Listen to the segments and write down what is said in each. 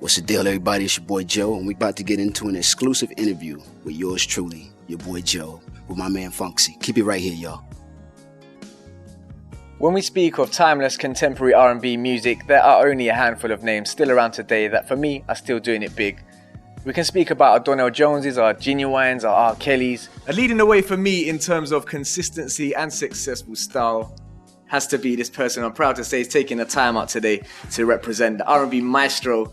What's the deal, everybody? It's your boy Joe, and we about to get into an exclusive interview with yours truly, your boy Joe, with my man Funksy. Keep it right here, y'all. When we speak of timeless contemporary R&B music, there are only a handful of names still around today that for me are still doing it big. We can speak about our Donnell Joneses, our Genuines, our R. Kellys. And leading the way for me in terms of consistency and successful style has to be this person I'm proud to say is taking the time out today to represent the R&B Maestro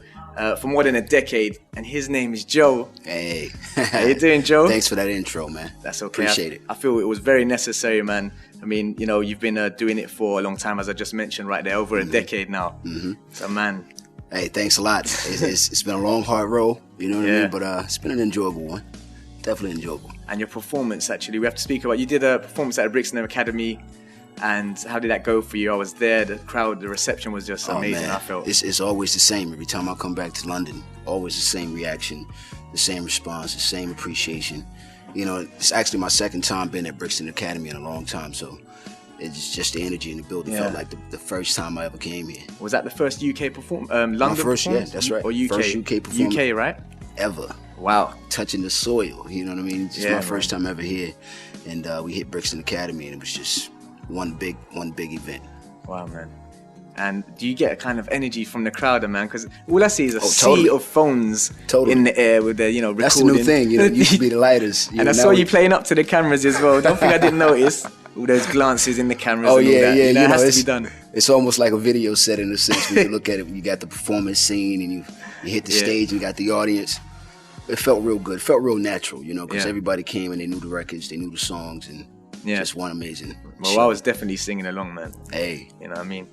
for more than a decade, and his name is Joe. Hey. How you doing, Joe? Thanks for that intro, man. That's okay. Appreciate it. I feel it was very necessary, man. I mean, you know, you've been doing it for a long time, as I just mentioned right there, over a decade now. So, man. Hey, thanks a lot. It's been a long, hard road, you know what I mean? But it's been an enjoyable one. Definitely enjoyable. And your performance, actually, we have to speak about. You did a performance at the Brixton Academy. And how did that go for you? I was there. The crowd, the reception was just amazing. Man. I felt it's always the same. Every time I come back to London, always the same reaction, the same response, the same appreciation. You know, it's actually my second time being at Brixton Academy in a long time, so it's just the energy in the building felt like the first time I ever came here. Was that the first UK London my first, performance? Yeah, that's right. Or UK? First UK performance. UK, right? Ever. Wow. Touching the soil, you know what I mean? It's my first time ever here, and we hit Brixton Academy, and it was just one big event. Wow, man. And do you get a kind of energy from the crowd, man? Because all I see is a sea of phones in the air with the, recording. That's the new thing, it used to be the lighters. And I saw you playing up to the cameras as well. Don't think I didn't notice all those glances in the cameras and all that. Yeah. It has to be done. It's almost like a video set in a sense when you look at it. You got the performance scene and you hit the stage and you got the audience. It felt real good. It felt real natural, because everybody came and they knew the records, they knew the songs, and just one amazing Well, show. I was definitely singing along, man. Hey. You know what I mean?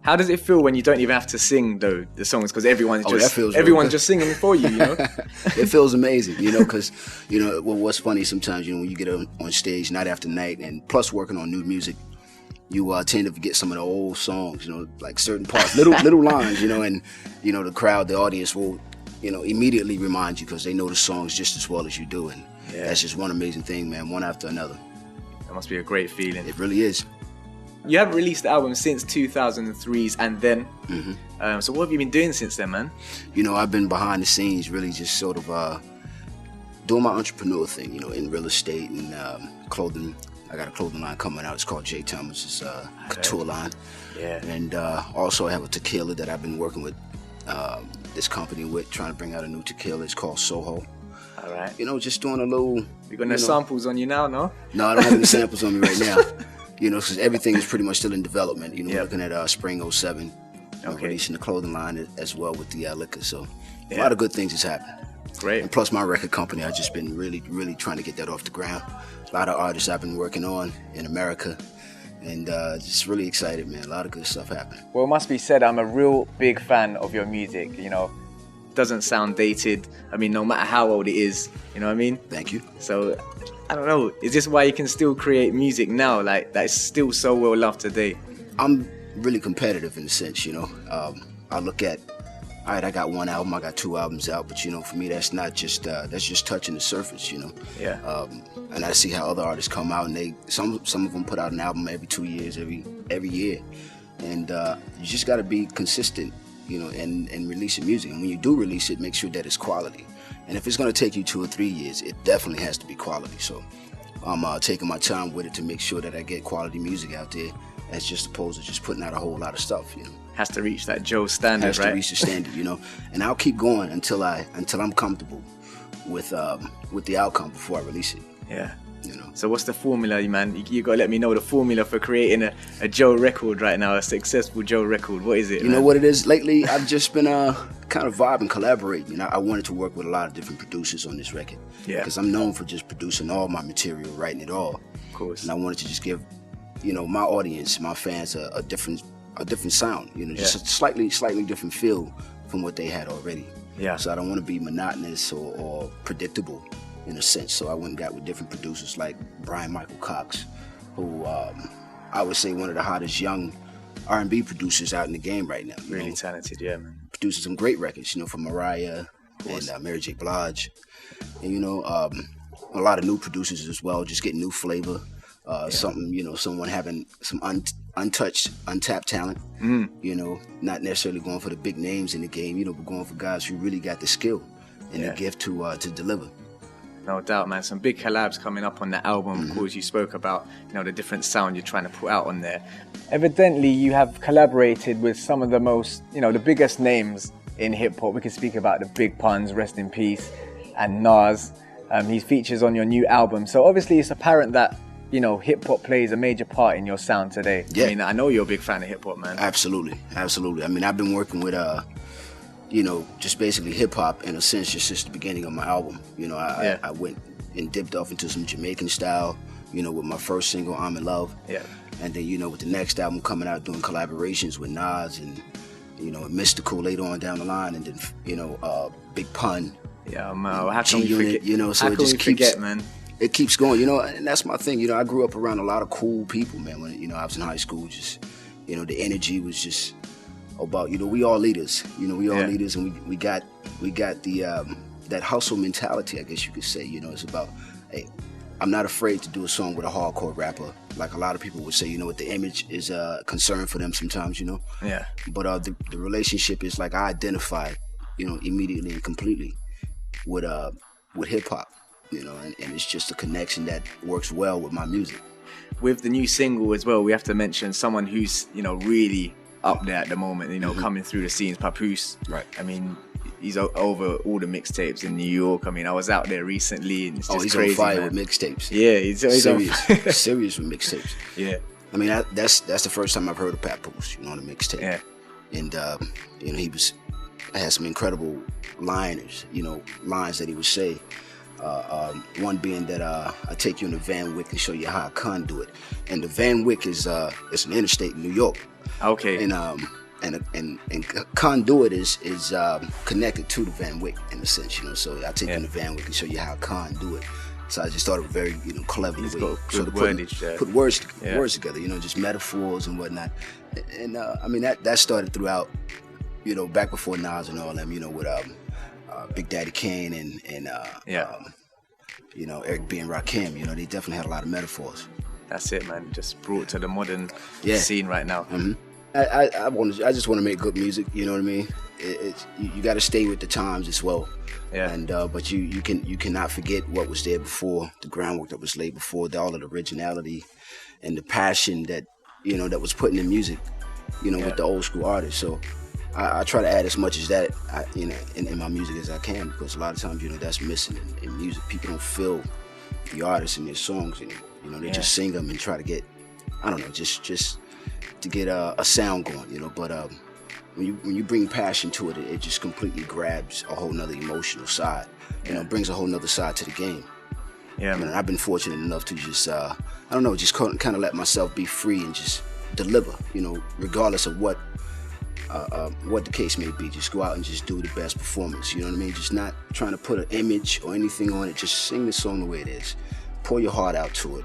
How does it feel when you don't even have to sing, though, the songs? Because everyone's just singing for you, It feels amazing, because, what's funny sometimes, when you get on stage night after night, and plus working on new music, you tend to forget some of the old songs, like certain parts, little lines, and, the crowd, the audience will, immediately remind you because they know the songs just as well as you do. And that's just one amazing thing, man, one after another. That must be a great feeling. It really is. You haven't released the album since 2003's And Then. So what have you been doing since then, man? I've been behind the scenes, really just sort of doing my entrepreneur thing, in real estate and clothing. I got a clothing line coming out. It's called J. Thomas's Couture line. Yeah. And also I have a tequila that I've been working with this company with, trying to bring out a new tequila. It's called Soho. All right. Just doing a little... You got no samples on you now, no? No, I don't have any samples on me right now. Because everything is pretty much still in development. We're looking at spring 07. Releasing the clothing line as well with the liquor. So a lot of good things has happened. Great. And plus my record company, I've just been really, really trying to get that off the ground. A lot of artists I've been working on in America. And just really excited, man. A lot of good stuff happening. Well, it must be said, I'm a real big fan of your music, Doesn't sound dated. I mean, no matter how old it is, you know what I mean? Thank you. So, I don't know. Is this why you can still create music now, like that is still so well loved today? I'm really competitive in a sense, I look at, all right, I got one album, I got two albums out, but for me, that's not just that's just touching the surface, Yeah. And I see how other artists come out, and some of them put out an album every 2 years, every year, and you just got to be consistent, and releasing music. And when you do release it, make sure that it's quality. And if it's going to take you 2 or 3 years, it definitely has to be quality. So I'm taking my time with it to make sure that I get quality music out there, as just opposed to just putting out a whole lot of stuff. Has to reach that Joe standard, has right? to reach the standard, And I'll keep going until I'm comfortable with the outcome before I release it. Yeah. So what's the formula, man? You got to let me know the formula for creating a Joe record right now, a successful Joe record. What is it? You know what it is? Lately, I've just been kind of vibing, collaborating. I wanted to work with a lot of different producers on this record. Yeah. Because I'm known for just producing all my material, writing it all. Of course. And I wanted to just give, my audience, my fans, a different sound. Just a slightly different feel from what they had already. Yeah. So I don't want to be monotonous or predictable in a sense. So I went and got with different producers like Brian Michael Cox, who I would say one of the hottest young R&B producers out in the game right now. Really talented, yeah, man. Producing some great records, from Mariah and Mary J. Blige. And, a lot of new producers as well, just getting new flavor. something, someone having some untouched, untapped talent. Not necessarily going for the big names in the game, but going for guys who really got the skill and the gift to deliver. No doubt, man. Some big collabs coming up on the album. Of course, you spoke about, the different sound you're trying to put out on there. Evidently, you have collaborated with some of the most, the biggest names in hip hop. We can speak about the Big Puns, rest in peace, and Nas. He features on your new album. So obviously, it's apparent that hip hop plays a major part in your sound today. Yeah. I mean, I know you're a big fan of hip hop, man. Absolutely. I mean, I've been working with just basically hip hop in a sense just since the beginning of my album. I went and dipped off into some Jamaican style, with my first single, I'm in Love. Yeah. And then, with the next album coming out, doing collaborations with Nas and, Mystical later on down the line, and then, Big Pun. Yeah, man. How can we forget? So how it can just we keeps, forget, man? It keeps going, and that's my thing. I grew up around a lot of cool people, man. When, I was in high school, just, the energy was just about, we all leaders, leaders, and we got the, that hustle mentality, I guess you could say, it's about, hey, I'm not afraid to do a song with a hardcore rapper, like a lot of people would say, what the image is a concern for them sometimes, Yeah. But the relationship is like I identify, immediately and completely with hip hop, and it's just a connection that works well with my music. With the new single as well, we have to mention someone who's, really up there at the moment, coming through the scenes, Papoose. Right. I mean, he's over all the mixtapes in New York. I mean, I was out there recently, and it's just he's crazy, on fire man. with mixtapes. Yeah, he's serious, serious with mixtapes. Yeah. I mean, that's the first time I've heard of Papoose, on a mixtape. Yeah. And he had some incredible lines that he would say. One being that I take you in the Van Wyck and show you how I conduit. And the Van Wyck is it's an interstate in New York. Okay. And conduit is connected to the Van Wyck in a sense, So I take you in the Van Wyck and show you how I conduit. So I just thought it was very, clever. He's way. got good wordage there. Put words together, just metaphors and whatnot. And I mean that started throughout, back before Nas and all them, with Big Daddy Kane and Eric B and Rakim. They definitely had a lot of metaphors. That's it, man. Just brought to the modern scene right now. Mm-hmm. I just want to make good music. You know what I mean? You got to stay with the times as well. Yeah. And but you cannot forget what was there before, the groundwork that was laid before, all of the originality and the passion that that was put in the music. With the old school artists. So I try to add as much as that in my music as I can, because a lot of times that's missing in music. People don't feel the artists in their songs anymore. They just sing them and try to get, I don't know, just to get a sound going. But when you bring passion to it, it just completely grabs a whole nother emotional side. Brings a whole nother side to the game. Yeah, man. I've been fortunate enough to just just kind of let myself be free and just deliver. Regardless of what the case may be, just go out and just do the best performance. You know what I mean? Just not trying to put an image or anything on it. Just sing the song the way it is. Pour your heart out to it.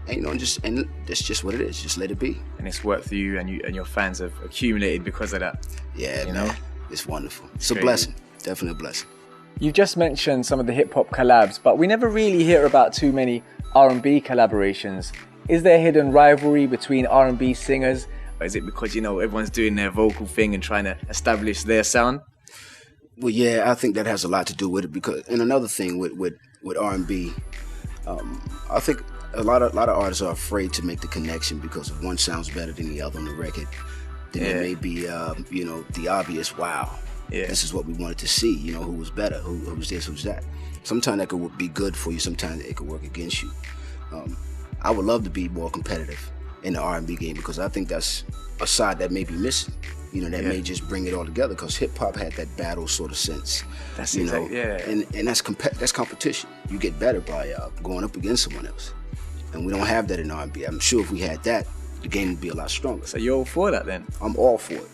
And and that's just what it is. Just let it be. And it's worked for you, and your fans have accumulated because of that. Yeah, man. It's wonderful. It's a crazy. blessing. Definitely a blessing. You've just mentioned some of the hip hop collabs, but we never really hear about too many R&B collaborations. Is there hidden rivalry between R&B singers? Or is it because everyone's doing their vocal thing and trying to establish their sound? Well, yeah, I think that has a lot to do with it, because, and another thing with R&B, I think a lot of artists are afraid to make the connection, because if one sounds better than the other on the record, then it may be the obvious, wow, this is what we wanted to see, who was better, who's this, who's that. Sometimes that could be good for you, sometimes it could work against you. I would love to be more competitive in the R&B game, because I think that's a side that may be missing. That may just bring it all together, because hip hop had that battle sort of sense. That's exactly, and that's competition. You get better by going up against someone else, and we don't have that in R&B. I'm sure if we had that, the game would be a lot stronger. So you're all for that then? I'm all for it.